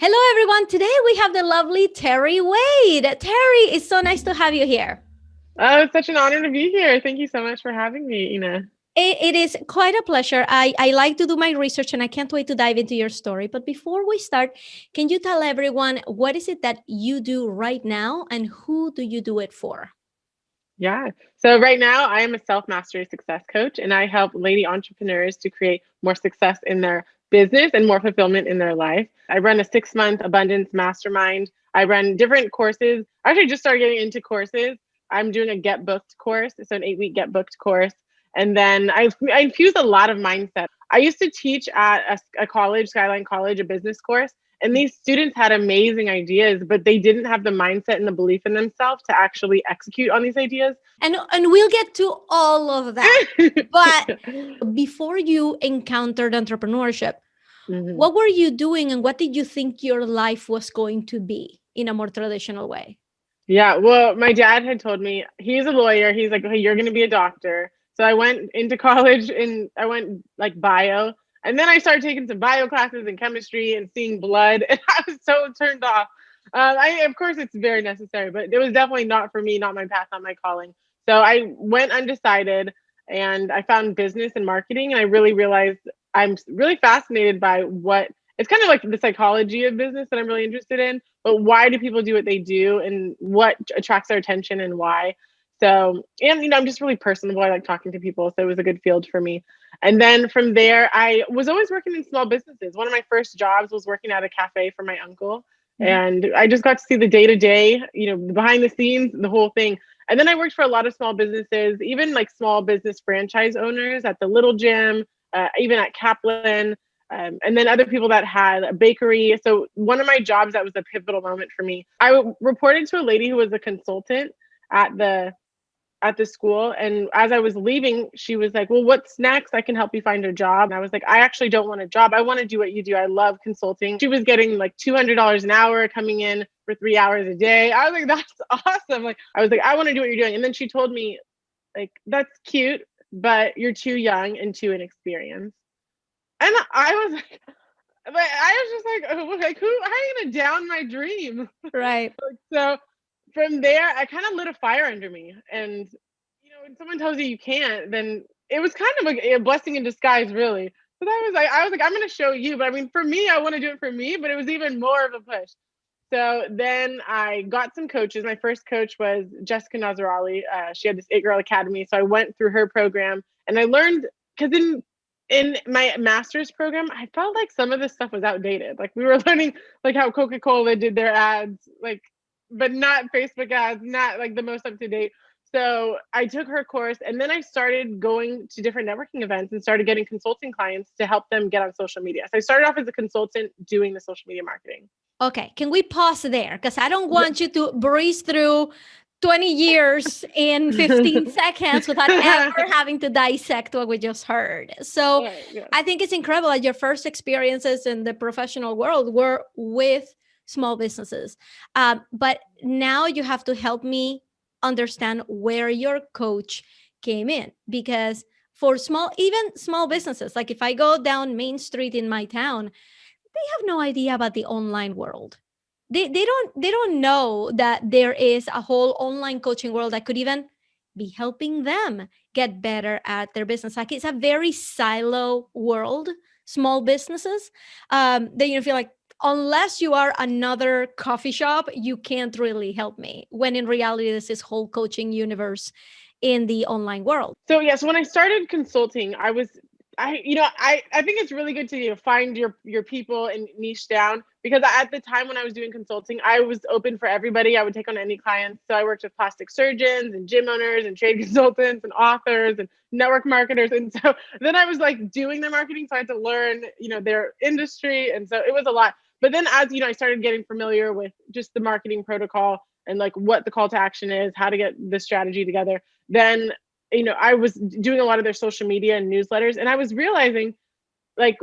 Hello, everyone. Today we have the lovely Terri Wade. Terri, it's so nice to have you here. Oh, it's such an honor to be here. Thank you so much for having me, Ina. It is quite a pleasure. I like to do my research and I can't wait to dive into your story. But before we start, can you tell everyone what is it that you do right now and who do you do it for? Yeah. So right now I am a self-mastery success coach and I help lady entrepreneurs to create more success in their business and more fulfillment in their life. I run a 6-month abundance mastermind. I run different courses. I actually just started getting into courses. I'm doing a get booked course, so an 8-week get booked course. And then I infuse a lot of mindset. I used to teach at a college, Skyline College, a business course. And these students had amazing ideas, but they didn't have the mindset and the belief in themselves to actually execute on these ideas. And we'll get to all of that. But before you encountered entrepreneurship, Mhm. what were you doing and what did you think your life was going to be in a more traditional way? Yeah, well, my dad had told me he's a lawyer. He's like, "Hey, you're going to be a doctor." So I went into college and I went like bio, and then I started taking some bio classes and chemistry and seeing blood, and I was so turned off. Of course, it's very necessary, but it was definitely not for me, not my path, not my calling. So I went undecided, and I found business and marketing, and I really realized I'm really fascinated by what it's kind of like the psychology of business that I'm really interested in, but why do people do what they do and what attracts their attention and why? So, and I'm just really personable. I like talking to people, so it was a good field for me. And then from there, I was always working in small businesses. One of my first jobs was working at a cafe for my uncle, Mhm. and I just got to see the day to day, behind the scenes, the whole thing. And then I worked for a lot of small businesses, even like small business franchise owners at the Little Gym, even at Kaplan, and then other people that had a bakery. So one of my jobs that was a pivotal moment for me, reported to a lady who was a consultant at the school, and as I was leaving, she was like, "Well, what's next? I can help you find a job." And I was like, "I actually don't want a job. I want to do what you do. I love consulting." She was getting like $200 an hour coming in for 3 hours a day. I was like, "That's awesome." Like, I was like, "I want to do what you're doing." And then she told me, like, "That's cute, but you're too young and too inexperienced." And I was like, I was just like, oh, like, who? How are you gonna down my dream? Right. So from there, I kind of lit a fire under me, and when someone tells you you can't, then it was kind of a blessing in disguise, really. But I was like, I'm gonna show you. But I mean, for me, I want to do it for me. But it was even more of a push. So then I got some coaches. My first coach was Jessica Nazarali. She had this 8 Girl Academy. So I went through her program and I learned, because in my master's program, I felt like some of this stuff was outdated. Like we were learning like how Coca-Cola did their ads, like, but not Facebook ads, not like the most up to date. So I took her course and then I started going to different networking events and started getting consulting clients to help them get on social media. So I started off as a consultant doing the social media marketing. Okay, can we pause there? Because I don't Yeah. want you to breeze through 20 years in 15 seconds without ever having to dissect what we just heard. So Yeah. I think it's incredible that your first experiences in the professional world were with small businesses. But now you have to help me understand where your coach came in. Because for even small businesses, like if I go down Main Street in my town, they have no idea about the online world. They don't know that there is a whole online coaching world that could even be helping them get better at their business. Like it's a very silo world, small businesses. That you feel like unless you are another coffee shop, you can't really help me. When in reality, this whole coaching universe in the online world. So yeah, so when I started consulting, I think it's really good to find your people and niche down, because at the time when I was doing consulting, I was open for everybody. I would take on any clients. So I worked with plastic surgeons and gym owners and trade consultants and authors and network marketers. And so then I was like doing their marketing, so I had to learn, their industry, and so it was a lot. But then as I started getting familiar with just the marketing protocol and like what the call to action is, how to get the strategy together, then I was doing a lot of their social media and newsletters, and I was realizing, like,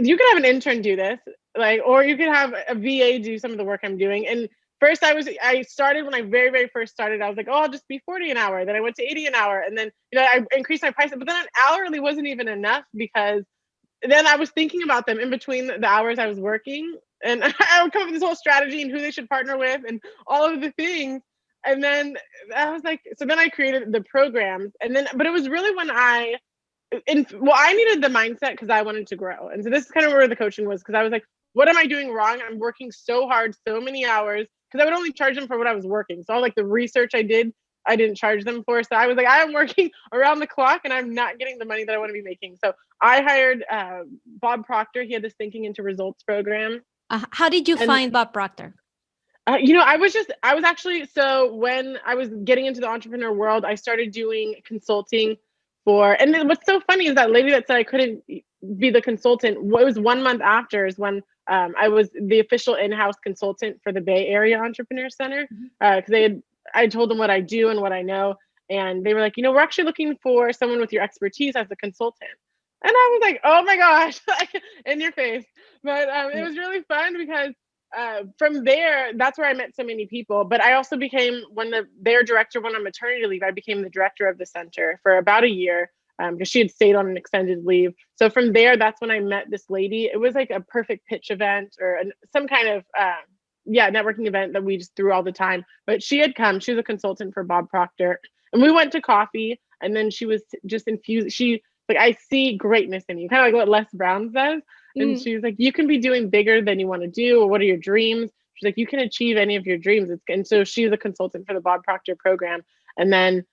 you could have an intern do this, like, or you could have a VA do some of the work I'm doing. And first I started, when I very, very first started, I was like, oh, I'll just be 40 an hour. Then I went to 80 an hour. And then, I increased my price, but then an hourly wasn't even enough, because then I was thinking about them in between the hours I was working. And I would come up with this whole strategy and who they should partner with and all of the things. And then I was like, so then I created the programs. And then, but it was really when I needed the mindset because I wanted to grow. And so this is kind of where the coaching was, because I was like, what am I doing wrong? I'm working so hard, so many hours, because I would only charge them for what I was working. So all like the research I did, I didn't charge them for. So I was like, I am working around the clock and I'm not getting the money that I want to be making. So I hired Bob Proctor. He had this Thinking into Results program. How did you And find Bob Proctor? I was actually, so when I was getting into the entrepreneur world, I started doing consulting and then what's so funny is that lady that said I couldn't be the consultant, it was 1 month after is when I was the official in-house consultant for the Bay Area Entrepreneur Center. Because I told them what I do and what I know. And they were like, we're actually looking for someone with your expertise as a consultant. And I was like, oh my gosh, in your face. But it was really fun because from there, that's where I met so many people. But I also became, when their director went on maternity leave, I became the director of the center for about a year because she had stayed on an extended leave. So from there, that's when I met this lady. It was like a perfect pitch event or some kind of networking event that we just threw all the time. But she had come. She was a consultant for Bob Proctor, and we went to coffee. And then she was just infused. She like, I see greatness in you, kind of like what Les Brown says. And she's like, you can be doing bigger than you want to do. Or what are your dreams? She's like, you can achieve any of your dreams. And so she's a consultant for the Bob Proctor program. And then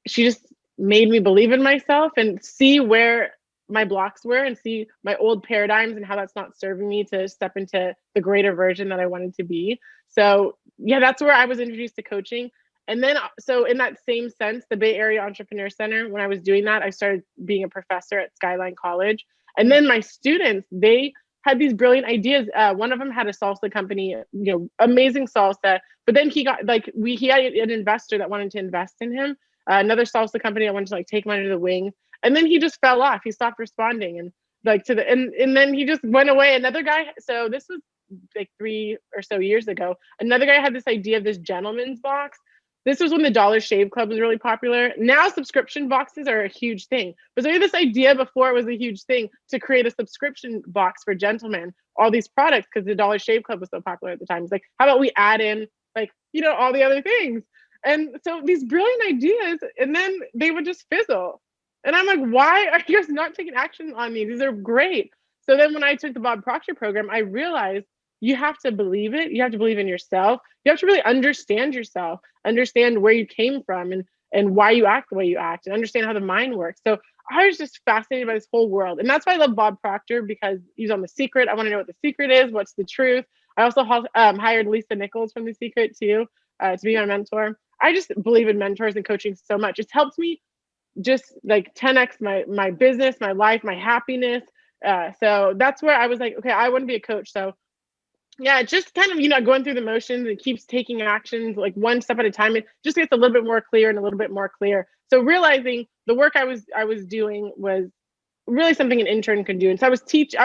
she just made me believe in myself and see where my blocks were and see my old paradigms and how that's not serving me to step into the greater version that I wanted to be. So yeah, that's where I was introduced to coaching. And then, so in that same sense, the Bay Area Entrepreneur Center, when I was doing that, I started being a professor at Skyline College. And then my students, they had these brilliant ideas. One of them had a salsa company, amazing salsa. But then he got he had an investor that wanted to invest in him. Another salsa company that wanted to take him under the wing. And then he just fell off. He stopped responding and and then he just went away. Another guy. So this was like 3 or so years ago. Another guy had this idea of this gentleman's box. This was when the Dollar Shave Club was really popular. Now subscription boxes are a huge thing. But so we had this idea before it was a huge thing to create a subscription box for gentlemen, all these products, because the Dollar Shave Club was so popular at the time. It's like, how about we add in all the other things? And so these brilliant ideas, and then they would just fizzle. And I'm like, why are you guys not taking action on these? These are great. So then when I took the Bob Proctor program, I realized you have to believe it. You have to believe in yourself. You have to really understand yourself, understand where you came from and why you act the way you act, and understand how the mind works. So I was just fascinated by this whole world. And that's why I love Bob Proctor, because he's on The Secret. I want to know what The Secret is. What's the truth? I also hired Lisa Nichols from The Secret too, to be my mentor. I just believe in mentors and coaching so much. It's helped me just 10x my business, my life, my happiness. So that's where I was like, okay, I want to be a coach. So yeah, just kind of, going through the motions. It keeps taking actions one step at a time. It just gets a little bit more clear and a little bit more clear. So realizing the work I was doing was really something an intern could do. And so I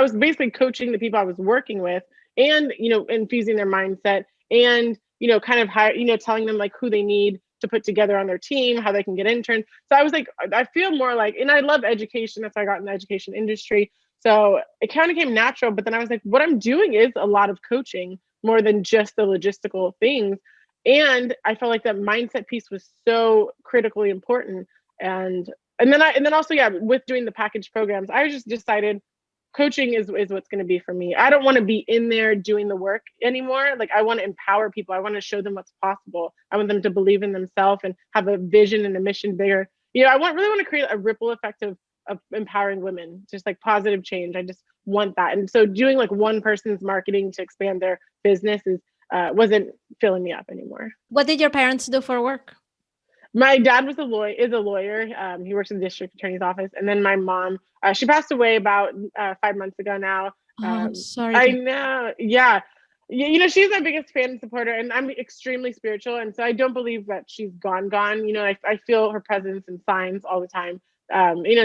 was basically coaching the people I was working with and, infusing their mindset and, kind of telling them who they need to put together on their team, how they can get interns. So I was like, I feel more and I love education. That's why I got in the education industry. So it kind of came natural, but then I was like, what I'm doing is a lot of coaching more than just the logistical things. And I felt like that mindset piece was so critically important. And then also, with doing the package programs, I just decided coaching is what's going to be for me. I don't want to be in there doing the work anymore. I want to empower people. I want to show them what's possible. I want them to believe in themselves and have a vision and a mission bigger. I really want to create a ripple effect of empowering women, just positive change. I just want that. And so doing one person's marketing to expand their business wasn't filling me up anymore. What did your parents do for work? My dad is a lawyer. He works in the district attorney's office. And then my mom, she passed away about 5 months ago now. I'm sorry. I know. Yeah. She's my biggest fan and supporter, and I'm extremely spiritual. And so I don't believe that she's gone. I feel her presence and signs all the time.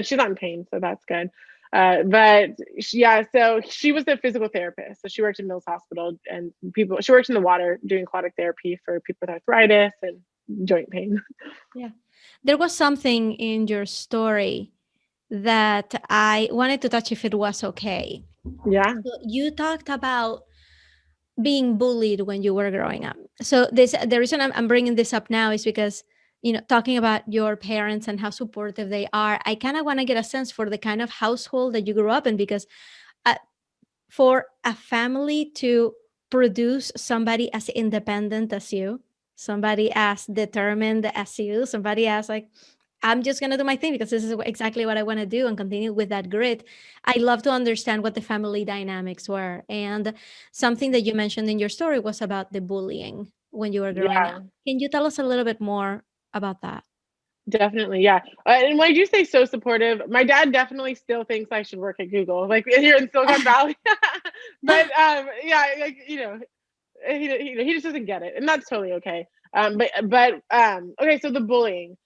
She's not in pain, so that's good. So she was a physical therapist. So she worked in Mills Hospital and she works in the water doing aquatic therapy for people with arthritis and joint pain. Yeah. There was something in your story that I wanted to touch if it was okay. Yeah. So you talked about being bullied when you were growing up. So this, the reason I'm bringing this up now is because, talking about your parents and how supportive they are, I kind of want to get a sense for the kind of household that you grew up in, because uh, for a family to produce somebody as independent as you, somebody as determined as you, somebody as like, I'm just going to do my thing because this is exactly what I want to do and continue with that grit. I love to understand what the family dynamics were. And something that you mentioned in your story was about the bullying when you were growing Yeah, up. Can you tell us a little bit more about that? definitely. Yeah. And when you say so supportive, my dad definitely still thinks I should work at Google, like here in Silicon Valley. But yeah, like, he just doesn't get it, and that's totally okay. But okay, so the bullying.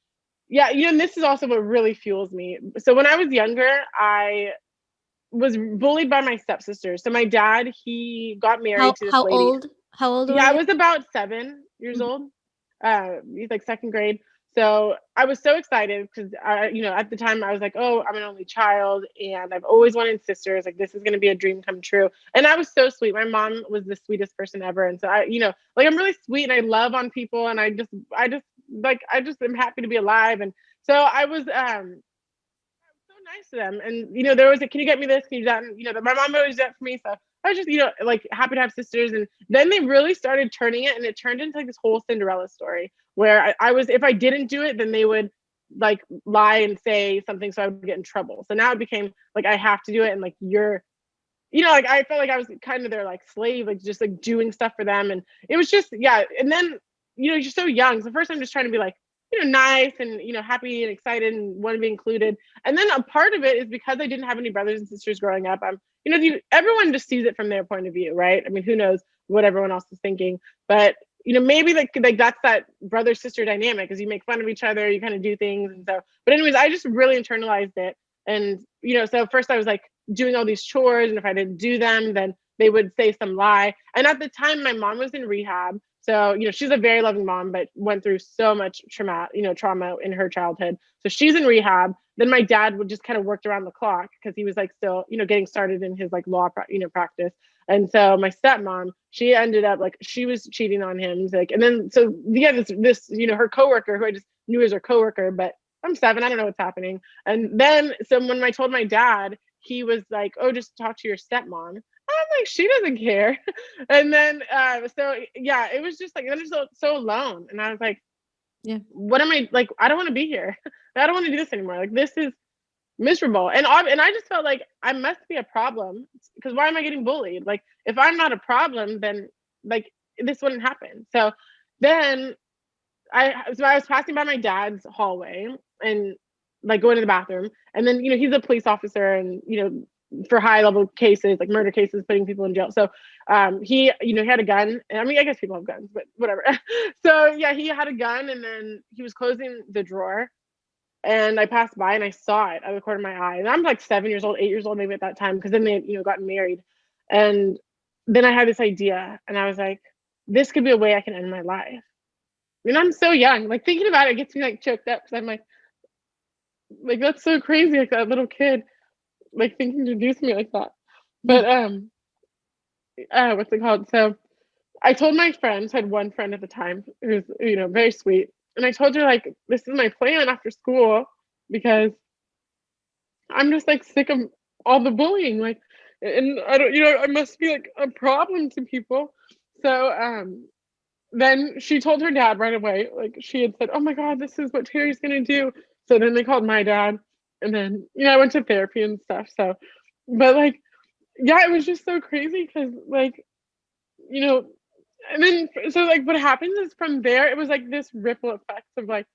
Yeah, and this is also what really fuels me. So when I was younger, I was bullied by my stepsister. So my dad, he got How married to this how lady. old how old were Yeah, I you? was about 7 years old. He's like second grade. So I was so excited because at the time I was like, oh, I'm an only child, and I've always wanted sisters. Like this is gonna be a dream come true. And I was so sweet. My mom was the sweetest person ever, and so like I'm really sweet and I love on people, and I just am happy to be alive. And so I was so nice to them. And there was a, can you get me this? Can you do that? And my mom always did that for me. So I was just, like happy to have sisters. And then they really started turning it, and it turned into like this whole Cinderella story where I was, if I didn't do it, then they would like lie and say something so I would get in trouble. So now it became like I have to do it, and like like I felt like I was kind of their like slave, like just like doing stuff for them. And it was just, yeah. And then, you're so young. So first I'm just trying to be like, nice and, happy and excited and want to be included. And then a part of it is because I didn't have any brothers and sisters growing up. Everyone just sees it from their point of view, right? I mean, who knows what everyone else is thinking, but maybe like that's that brother sister dynamic, is you make fun of each other, you kind of do things. And so, but anyways, I just really internalized it. And, so first I was like doing all these chores, and if I didn't do them, then they would say some lie. And at the time, my mom was in rehab. So, she's a very loving mom, but went through so much trauma in her childhood. So she's in rehab. Then my dad would just kind of worked around the clock because he was like still, getting started in his like law, practice. And so my stepmom, she ended up like she was cheating on him, like, and then so yeah, this her coworker, who I just knew as her coworker, but I'm 7, I don't know what's happening. And then so when I told my dad, he was like, "Oh, just talk to your stepmom." I'm like, she doesn't care. And then so yeah, it was just like then just so alone. And I was like, Yeah. what am I like? I don't want to be here. I don't want to do this anymore. Like this is miserable. And I just felt like I must be a problem, because why am I getting bullied? Like if I'm not a problem, then like this wouldn't happen. So then I was passing by my dad's hallway and like going to the bathroom, and then he's a police officer, and for high level cases like murder cases, putting people in jail. So he had a gun. I mean, I guess people have guns, but whatever. So yeah, he had a gun, and then he was closing the drawer, and I passed by and I saw it out of the corner of my eye. And I'm like 7 years old, 8 years old maybe at that time, because then they gotten married. And then I had this idea, and I was like, this could be a way I can end my life. I'm so young. Like thinking about it gets me like choked up, because I'm like that's so crazy. Like that little kid, like thinking to do something like that. Yeah. But what's it called? So I told my friends. I had one friend at the time who's very sweet, and I told her like this is my plan after school, because I'm just like sick of all the bullying. Like, and I don't, I must be like a problem to people. So then she told her dad right away. Like she had said, "Oh my God, this is what Terry's gonna do." So then they called my dad, and then I went to therapy and stuff. So, but like, yeah, it was just so crazy because like, you know, and then so like what happens is from there it was like this ripple effect of like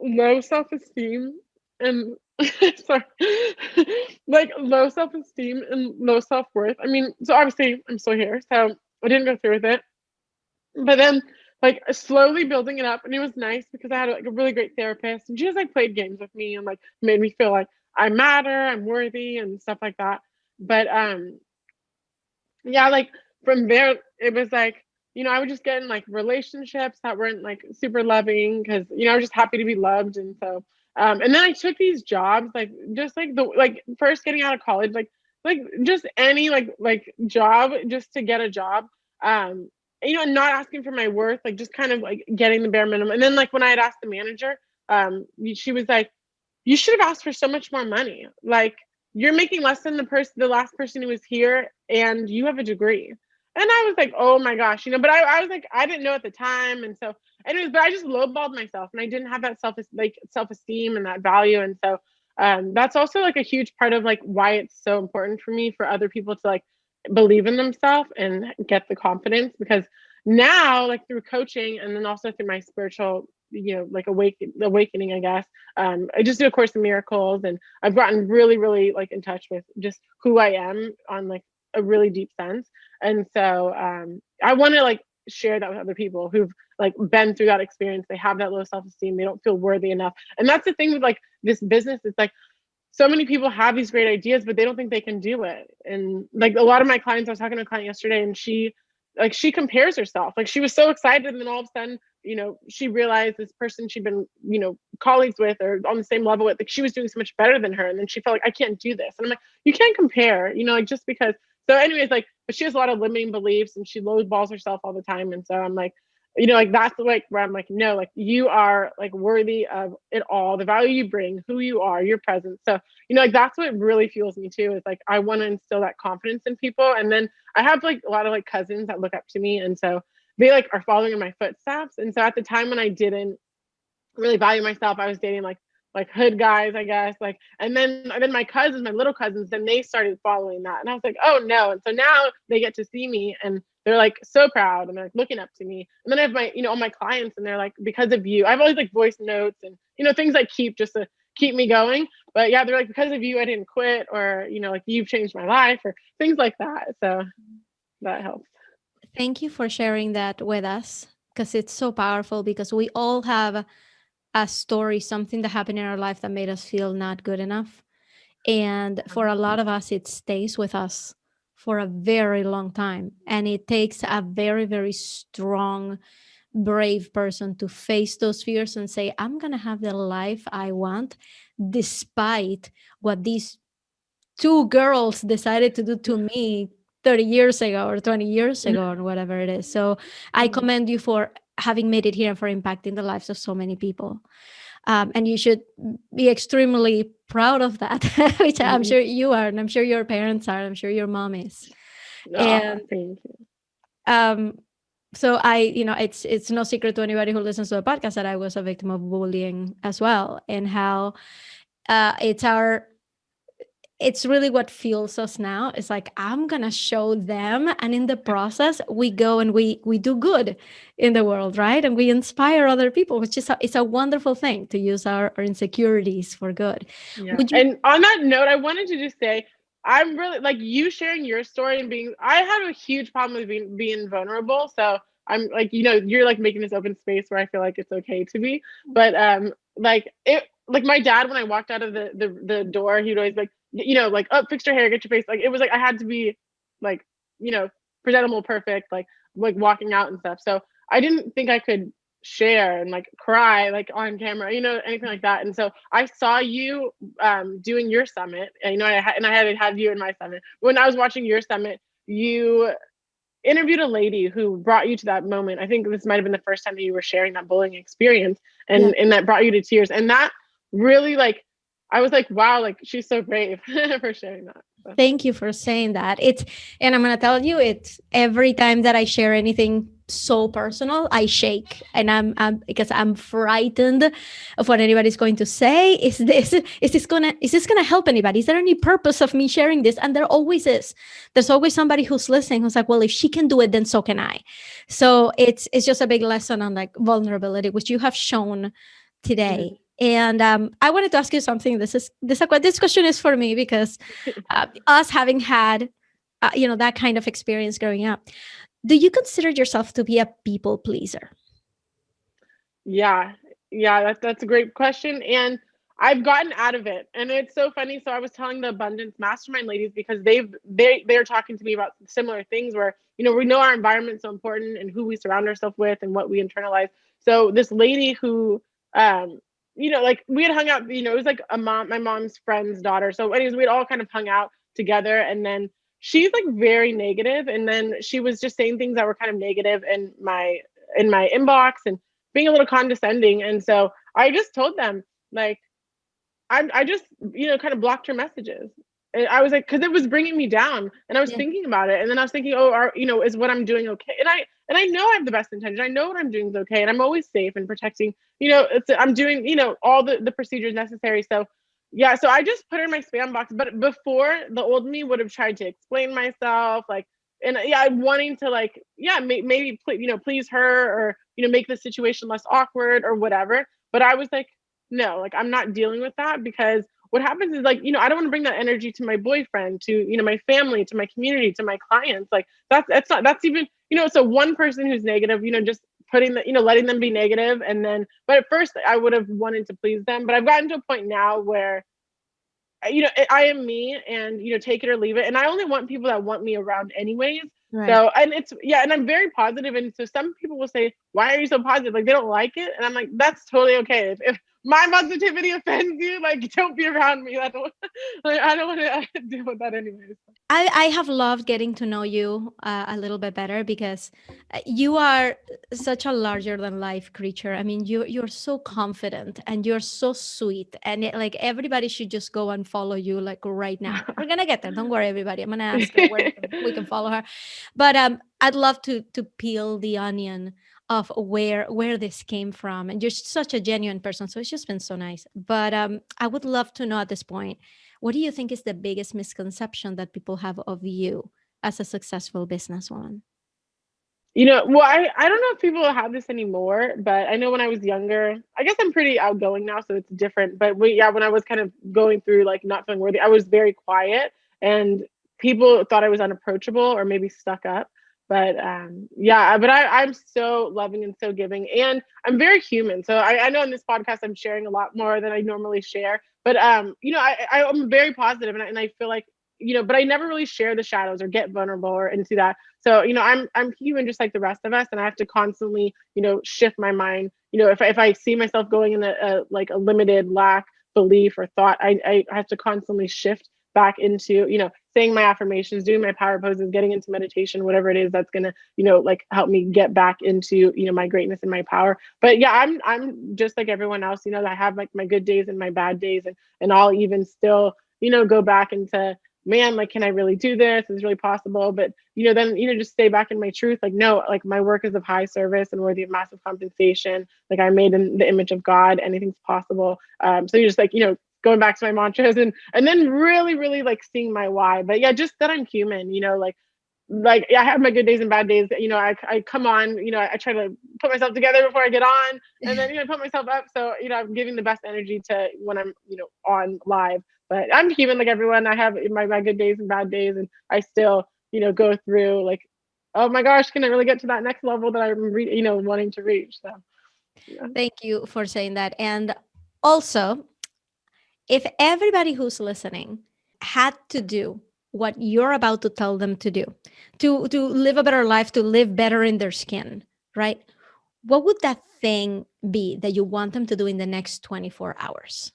low self esteem and sorry, like low self esteem and low self worth. I mean, so obviously I'm still here, so I didn't go through with it. But then like slowly building it up, and it was nice because I had like a really great therapist, and she just like played games with me and like made me feel like I matter, I'm worthy, and stuff like that. But yeah, like from there it was like I would just get in like relationships that weren't like super loving, because I was just happy to be loved. And so and then I took these jobs, like just like the like first getting out of college, like just any like job just to get a job. And not asking for my worth, like just kind of like getting the bare minimum. And then like when I had asked the manager, she was like, you should have asked for so much more money. Like you're making less than the last person who was here, and you have a degree. And I was like, oh my gosh, but I was like, I didn't know at the time. And so anyways, but I just lowballed myself, and I didn't have that self-esteem and that value. And so that's also like a huge part of like why it's so important for me for other people to like believe in themselves and get the confidence, because now like through coaching and then also through my spiritual like awakening, I guess. I just did a course in miracles, and I've gotten really really like in touch with just who I am on like a really deep sense. And so I want to like share that with other people who've like been through that experience. They have that low self-esteem, they don't feel worthy enough. And that's the thing with like this business. It's like so many people have these great ideas, but they don't think they can do it. And like a lot of my clients, I was talking to a client yesterday, and she compares herself. Like she was so excited, and then all of a sudden, she realized this person she'd been, colleagues with or on the same level with, like she was doing so much better than her. And then she felt like, I can't do this. And I'm like, you can't compare, like just because. So anyways, like, but she has a lot of limiting beliefs, and she lowballs herself all the time. And so I'm like, like that's like where I'm like, no, like you are like worthy of it all, the value you bring, who you are, your presence. So, like that's what really fuels me too, is like I want to instill that confidence in people. And then I have like a lot of like cousins that look up to me. And so they like are following in my footsteps. And so at the time when I didn't really value myself, I was dating like hood guys, I guess. Like, and then my cousins, my little cousins, then they started following that. And I was like, oh no. And so now they get to see me, and they're like so proud, and they're like looking up to me. And then I have my, all my clients, and they're like, because of you. I have always like voice notes and, things I keep just to keep me going. But yeah, they're like, because of you, I didn't quit, or, like you've changed my life, or things like that. So that helps. Thank you for sharing that with us, because it's so powerful, because we all have a story, something that happened in our life that made us feel not good enough. And for a lot of us, it stays with us for a very long time. And it takes a very, very strong, brave person to face those fears and say, I'm going to have the life I want, despite what these two girls decided to do to me 30 years ago or 20 years ago or whatever it is. So I commend you for having made it here and for impacting the lives of so many people. And you should be extremely proud of that, which I'm sure you are, and I'm sure your parents are, I'm sure your mom is. And thank you. So it's no secret to anybody who listens to the podcast that I was a victim of bullying as well, and how it's really what fuels us now. It's like, I'm gonna show them, and in the process we go and we do good in the world, right? And we inspire other people, which is it's a wonderful thing to use our insecurities for good. Yeah. And on that note, I wanted to just say, I'm really like you sharing your story and I had a huge problem with being vulnerable. So I'm like, you're like making this open space where I feel like it's okay to be. But like my dad, when I walked out of the door, he'd always like, like, oh, fix your hair, get your face. Like it was like I had to be like, presentable, perfect, like walking out and stuff. So I didn't think I could share and like cry like on camera, anything like that. And so I saw you doing your summit, and I had you in my summit. When I was watching your summit, you interviewed a lady who brought you to that moment. I think this might have been the first time that you were sharing that bullying experience, and that brought you to tears. And that really like, I was like, wow, like she's so brave for sharing that. So. Thank you for saying that. And I'm gonna tell you, it's every time that I share anything so personal, I shake, and I'm because I'm frightened of what anybody's going to say. Is this gonna help anybody? Is there any purpose of me sharing this? And there always is. There's always somebody who's listening who's like, well, if she can do it, then so can I. So it's just a big lesson on like vulnerability, which you have shown today. Mm-hmm. And I wanted to ask you something. This question is for me, because us having had, that kind of experience growing up, do you consider yourself to be a people pleaser? Yeah, that's a great question, and I've gotten out of it, and it's so funny. So I was telling the Abundance Mastermind ladies, because they're talking to me about similar things where we know our environment's so important, and who we surround ourselves with, and what we internalize. So this lady who like we had hung out, it was like my mom's friend's daughter. So anyways, we had all kind of hung out together. And then she's like very negative, and then she was just saying things that were kind of negative in my inbox and being a little condescending. And so I just told them, like, I just, kind of blocked her messages. And I was like, because it was bringing me down, and I was Yeah. thinking about it, and then I was thinking, oh, is what I'm doing okay? And I know I have the best intention. I know what I'm doing is okay, and I'm always safe and protecting. I'm doing, all the procedures necessary. So yeah, so I just put her in my spam box. But before, the old me would have tried to explain myself, like, and yeah, I'm wanting to, like, yeah, maybe please her, or make the situation less awkward or whatever. But I was like, no, like, I'm not dealing with that, because what happens is, like, I don't want to bring that energy to my boyfriend, to, my family, to my community, to my clients. Like, that's even, so one person who's negative, just putting the, letting them be negative. And then, but at first I would have wanted to please them, but I've gotten to a point now where, I am me, and, take it or leave it. And I only want people that want me around anyways. Right. So, and it's, yeah, and I'm very positive. And so some people will say, why are you so positive? Like, they don't like it. And I'm like, that's totally okay. If my positivity offends you, like, don't be around me. I don't, like, I don't want to deal with that anyways. I have loved getting to know you a little bit better, because you are such a larger than life creature. I mean, you're so confident and you're so sweet, and like everybody should just go and follow you like right now. We're gonna get there. Don't worry, everybody. I'm gonna ask her where we can follow her, but I'd love to peel the onion of where this came from, and you're such a genuine person. So it's just been so nice. But I would love to know at this point, what do you think is the biggest misconception that people have of you as a successful businesswoman? Well, I don't know if people have this anymore, but I know when I was younger, I guess I'm pretty outgoing now, so it's different. But yeah, when I was kind of going through, like, not feeling worthy, I was very quiet, and people thought I was unapproachable or maybe stuck up. But yeah, but I'm so loving and so giving, and I'm very human. So I know in this podcast I'm sharing a lot more than I normally share. But I'm very positive, and I feel like, but I never really share the shadows or get vulnerable or into that. So, I'm human just like the rest of us, and I have to constantly, shift my mind. If I see myself going in like a limited lack belief or thought, I have to constantly shift back into, saying my affirmations, doing my power poses, getting into meditation, whatever it is that's gonna, like, help me get back into, my greatness and my power. But yeah, I'm just like everyone else. I have like my good days and my bad days, and I'll even still, go back into, man, like, can I really do this? Is it really possible? But, then, just stay back in my truth. Like, no, like, my work is of high service and worthy of massive compensation. Like, I'm made in the image of God. Anything's possible. So you're just like, going back to my mantras, and then really, really, like, seeing my why. But yeah, just that I'm human, like, yeah, I have my good days and bad days. I come on, I try to put myself together before I get on, and then, put myself up. So, I'm giving the best energy to when I'm, on live. But I'm human like everyone. I have my good days and bad days, and I still, go through, like, oh my gosh, can I really get to that next level that I'm, wanting to reach? So yeah. Thank you for saying that. And also, if everybody who's listening had to do what you're about to tell them to do, to live a better life, to live better in their skin, right? What would that thing be that you want them to do in the next 24 hours?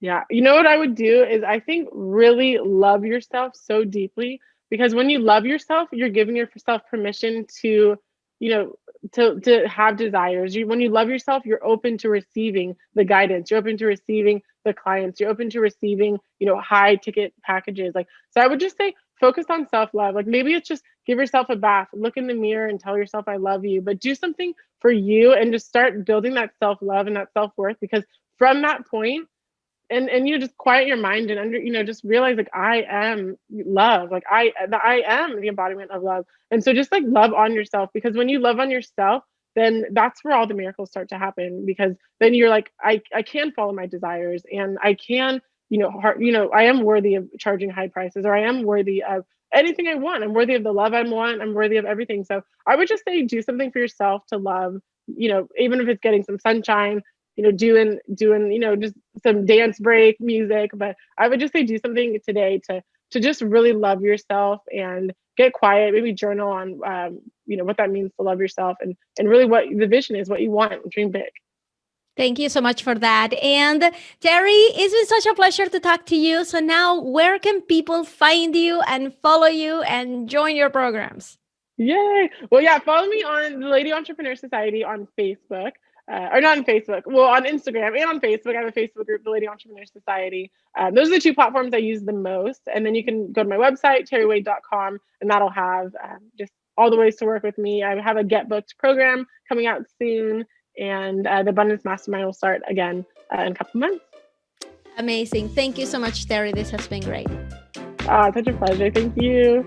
Yeah. You know what I would do is, I think, really love yourself so deeply, because when you love yourself, you're giving yourself permission to, you know, to have desires. When you love yourself, you're open to receiving the guidance. You're open to receiving the clients. You're open to receiving, high ticket packages. Like, so I would just say, focus on self-love. Like, maybe it's just give yourself a bath, look in the mirror and tell yourself I love you, but do something for you, and just start building that self-love and that self-worth, because from that point, and just quiet your mind, and just realize, like, I am love. Like, I am the embodiment of love. And so just, like, love on yourself, because when you love on yourself, then that's where all the miracles start to happen, because then you're like, I can follow my desires, and I can, I am worthy of charging high prices, or I am worthy of anything I want. I'm worthy of the love I want. I'm worthy of everything. So I would just say, do something for yourself to love, even if it's getting some sunshine, doing, just some dance break music. But I would just say, do something today to just really love yourself, and get quiet, maybe journal on, what that means to love yourself, and really what the vision is, what you want. Dream big. Thank you so much for that. And Terry, it's been such a pleasure to talk to you. So now where can people find you and follow you and join your programs? Yay! Well, yeah, follow me on the Lady Entrepreneur Society on Facebook. Or not on Facebook, well, on Instagram and on Facebook. I have a Facebook group, the Lady Entrepreneur Society. Those are the two platforms I use the most. And then you can go to my website, terriwade.com, and that'll have just all the ways to work with me. I have a Get Booked program coming out soon, and the Abundance Mastermind will start again in a couple months. Amazing. Thank you so much, Terry. This has been great. Such a pleasure. Thank you.